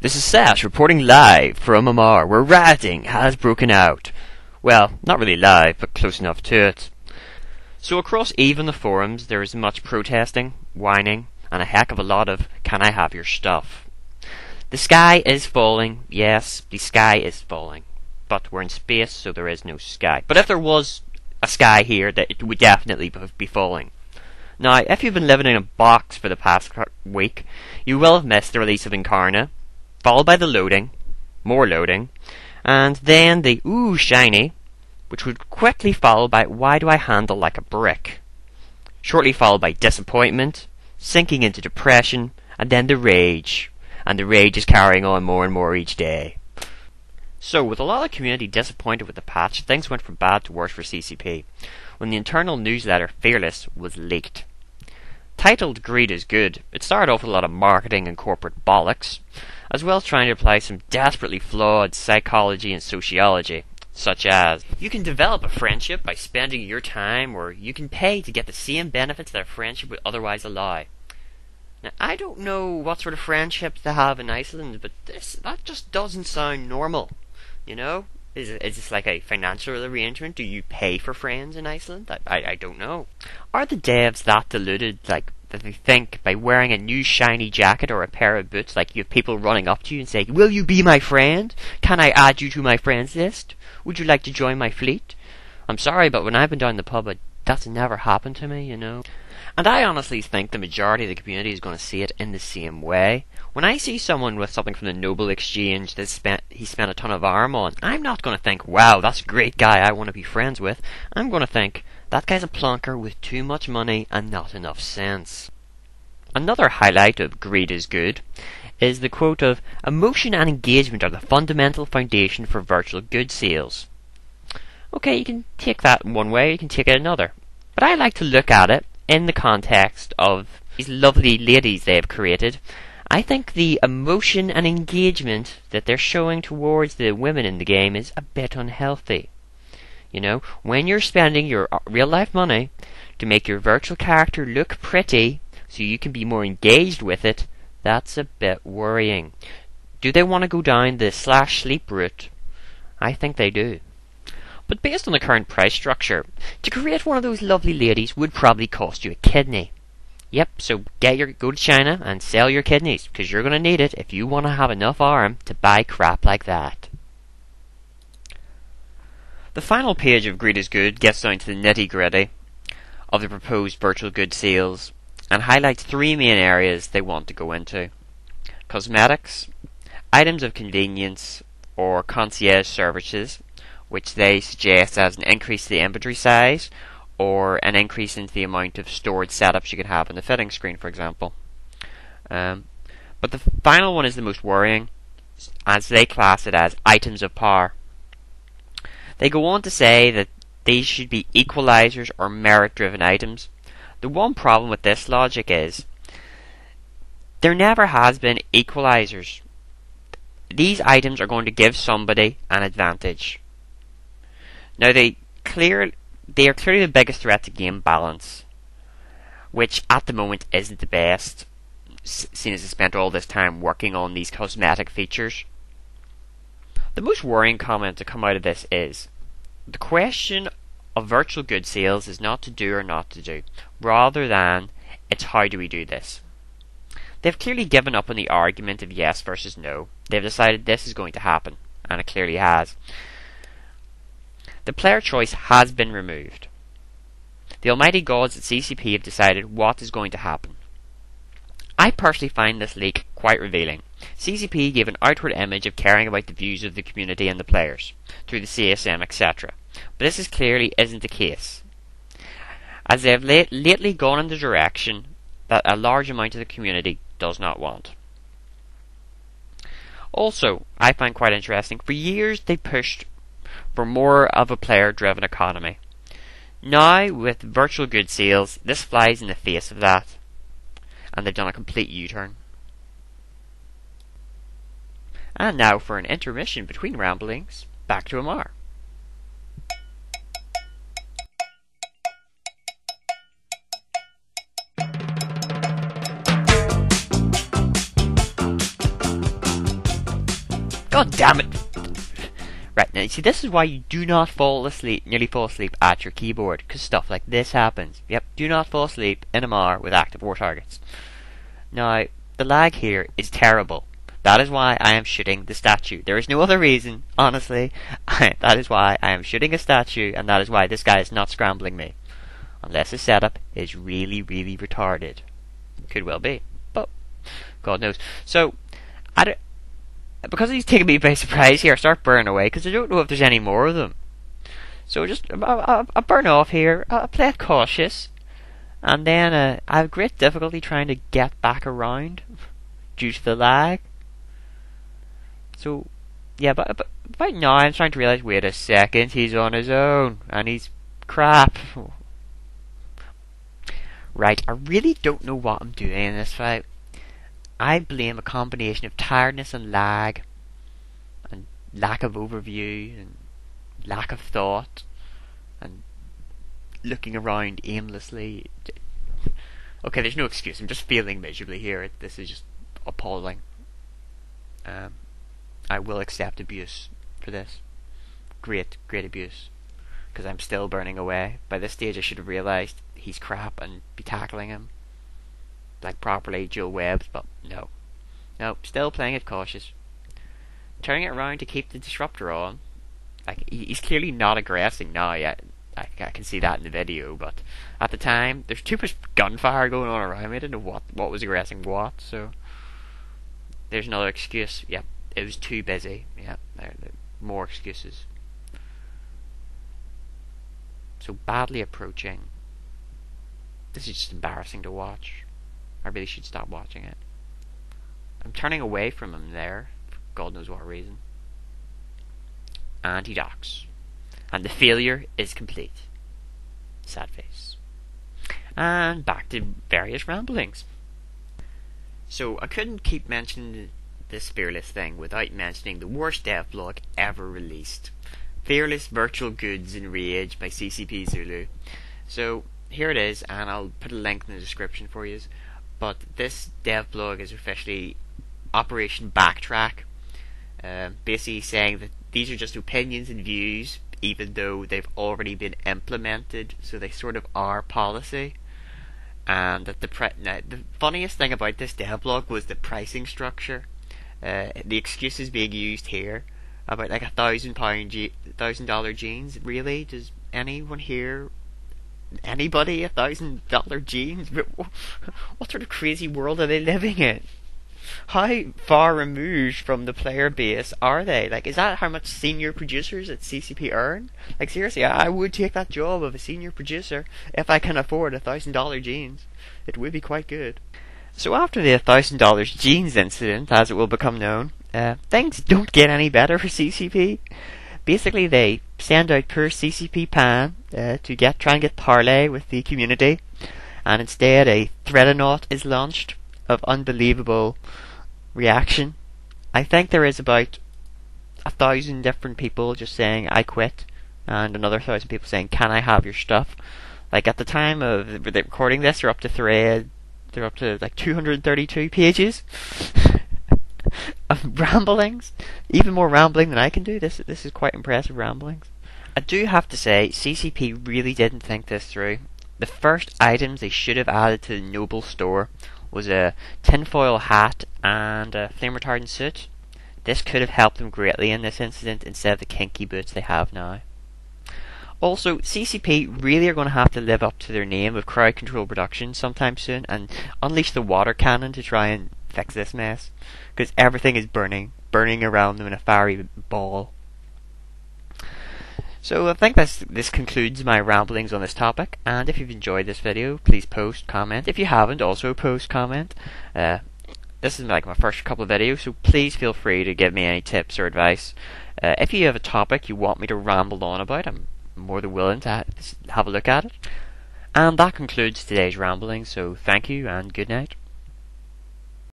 This is Sash reporting live from Amar, where rioting has broken out. Well, not really live, but close enough to it. So across Eve on the forums, there is much protesting, whining, and a heck of a lot of, "Can I have your stuff?" The sky is falling. Yes, the sky is falling. But we're in space, so there is no sky. But if there was a sky here, that it would definitely be falling. Now, if you've been living in a box for the past week, you will have missed the release of Incarna, followed by the loading, more loading, and then the ooh shiny, which would quickly follow by why do I handle like a brick, shortly followed by disappointment, sinking into depression, and then the rage, and the rage is carrying on more and more each day. So, with a lot of the community disappointed with the patch, things went from bad to worse for CCP, when the internal newsletter Fearless was leaked. Titled Greed is Good, it started off with a lot of marketing and corporate bollocks, as well as trying to apply some desperately flawed psychology and sociology, such as, you can develop a friendship by spending your time, or you can pay to get the same benefits that a friendship would otherwise allow. Now, I don't know what sort of friendships they have in Iceland, but that just doesn't sound normal, you know? Is this like a financial arrangement? Do you pay for friends in Iceland? I don't know. Are the devs that deluded, like, that they think by wearing a new shiny jacket or a pair of boots, like, you have people running up to you and saying, "Will you be my friend? Can I add you to my friends list? Would you like to join my fleet?" I'm sorry, but when I've been down the pub, that's never happened to me, you know. And I honestly think the majority of the community is going to see it in the same way. When I see someone with something from the Noble Exchange that he spent a ton of arm on, I'm not going to think, "Wow, that's a great guy I want to be friends with." I'm going to think, that guy's a plonker with too much money and not enough sense. Another highlight of Greed is Good is the quote of, "Emotion and engagement are the fundamental foundation for virtual good sales." Okay, you can take that one way, you can take it another. But I like to look at it in the context of these lovely ladies they have created. I think the emotion and engagement that they're showing towards the women in the game is a bit unhealthy. You know, when you're spending your real life money to make your virtual character look pretty so you can be more engaged with it, that's a bit worrying. Do they want to go down the /sleep route? I think they do. But based on the current price structure, to create one of those lovely ladies would probably cost you a kidney. Yep, so go to China and sell your kidneys, because you're going to need it if you want to have enough arm to buy crap like that. The final page of Greed is Good gets down to the nitty-gritty of the proposed virtual good sales and highlights three main areas they want to go into: cosmetics, items of convenience, or concierge services, which they suggest as an increase to the inventory size or an increase into the amount of storage setups you can have on the fitting screen, for example. But the final one is the most worrying, as they class it as items of power. They go on to say that these should be equalizers or merit-driven items. The one problem with this logic is there never has been equalizers. These items are going to give somebody an advantage. Now they are clearly the biggest threat to game balance, which at the moment isn't the best, seeing as they spent all this time working on these cosmetic features. The most worrying comment to come out of this is, the question of virtual good sales is not to do or not to do, rather than it's how do we do this. They've clearly given up on the argument of yes versus no. They've decided this is going to happen, and it clearly has. The player choice has been removed. The almighty gods at CCP have decided what is going to happen. I personally find this leak quite revealing. CCP gave an outward image of caring about the views of the community and the players, through the CSM, etc. But this clearly isn't the case, as they have lately gone in the direction that a large amount of the community does not want. Also, I find quite interesting, for years they pushed for more of a player-driven economy. Now, with virtual good sales, this flies in the face of that, and they've done a complete U-turn. And now for an intermission between ramblings, back to Amar. God damn it! Right, now you see, this is why you do not nearly fall asleep at your keyboard, because stuff like this happens. Yep, do not fall asleep in MR with active war targets. Now, the lag here is terrible. That is why I am shooting the statue. There is no other reason, honestly. That is why I am shooting a statue, and that is why this guy is not scrambling me. Unless his setup is really, really retarded. Could well be, but God knows. So, because he's taking me by surprise here, I start burning away, because I don't know if there's any more of them. So just, I burn off here, I play it cautious, and then I have great difficulty trying to get back around, due to the lag. So, yeah, but right now I'm trying to realise, wait a second, he's on his own, and he's crap. Right, I really don't know what I'm doing in this fight. I blame a combination of tiredness and lag, and lack of overview, and lack of thought, and looking around aimlessly. Okay, there's no excuse, I'm just failing miserably here. This is just appalling. I will accept abuse for this. Great abuse. Because I'm still burning away. By this stage I should have realised he's crap and be tackling him like properly, dual webs, but no. No, still playing it cautious. Turning it around to keep the disruptor on. Like, he's clearly not aggressing now yet. I can see that in the video, but at the time, there's too much gunfire going on around me. I didn't know what was aggressing what, so there's another excuse. Yep, it was too busy. Yep, there more excuses. So badly approaching. This is just embarrassing to watch. I really should stop watching it. I'm turning away from him there, for God knows what reason. And he docks. And the failure is complete. Sad face. And back to various ramblings. So I couldn't keep mentioning this Fearless thing without mentioning the worst devlog ever released. Fearless Virtual Goods in Rage by CCP Zulu. So here it is, and I'll put a link in the description for you. But this devlog is officially Operation Backtrack, basically saying that these are just opinions and views, even though they've already been implemented, so they sort of are policy. And that the funniest thing about this devlog was the pricing structure. The excuses being used here about like $1,000 jeans. Really, does anyone here? Anybody $1,000 jeans? What sort of crazy world are they living in? How far removed from the player base are they? Like, is that how much senior producers at CCP earn? Like, seriously, I would take that job of a senior producer if I can afford $1,000 jeans. It would be quite good. So after the $1,000 jeans incident, as it will become known, things don't get any better for CCP. Basically, they send out poor CCP Penn to try and get parley with the community, and instead a treadanaught is launched of unbelievable reaction. I think there is about 1,000 different people just saying I quit, and another 1,000 people saying can I have your stuff. Like at the time of recording this, they're up to like 232 pages of ramblings, even more rambling than I can do. This is quite impressive ramblings. I do have to say, CCP really didn't think this through. The first items they should have added to the Noble store was a tinfoil hat and a flame retardant suit. This could have helped them greatly in this incident instead of the kinky boots they have now. Also, CCP really are going to have to live up to their name of crowd control production sometime soon and unleash the water cannon to try and fix this mess, because everything is burning around them in a fiery ball. So I think this concludes my ramblings on this topic, and if you've enjoyed this video, please post, comment. If you haven't, also post, comment. This is like my first couple of videos, so please feel free to give me any tips or advice. If you have a topic you want me to ramble on about, I'm more than willing to have a look at it. And that concludes today's rambling, so thank you and good night.